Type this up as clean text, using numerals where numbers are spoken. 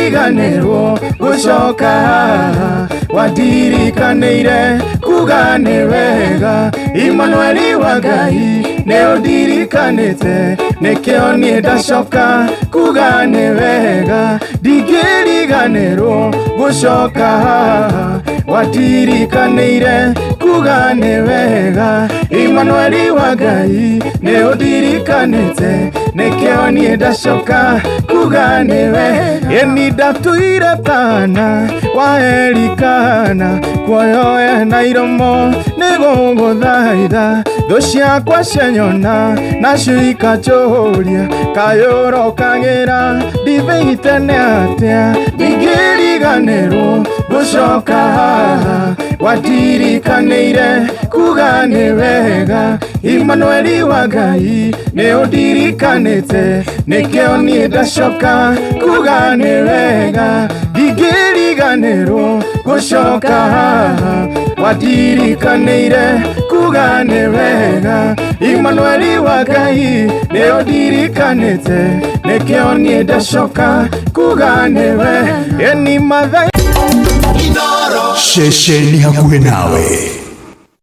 Ndingĩriganĩrwo gũcoka wandirikanĩire kuga nĩ wega Emmanuel wa Ngai nĩ ũndirikanĩte nĩkĩo niĩ ndacoka kuga nĩ wega Ndingĩriganĩrwo gũcoka wandirikanĩire kuga nĩ wega Emmanuel wa Ngai nĩ ũndirikanĩte nĩkĩo niĩ ndacoka kuga nĩ wega Ĩni ndatuire tana wa Elikana kuoyoe na iromo nĩgũgũthaitha thũ ciakwa cianyona nacio ikajũria kayũrũkagĩra ndithĩite nĩ atĩa Ndingĩriganĩrwo gũcoka wandirikanĩire kuga nĩ wega Emmanuel wa Ngai nĩ ũndirikanĩte nĩkĩo niĩ ndacoka kuga nĩ wega Ndingĩriganĩrwo gũcoka wandirikanĩire kuga nĩ wega Emmanuel wa Ngai nĩ ũndirikanĩte nĩkĩo niĩ ndacoka kuga nĩ wega Ĩni mathai Shesheni hakuhĩ nawe.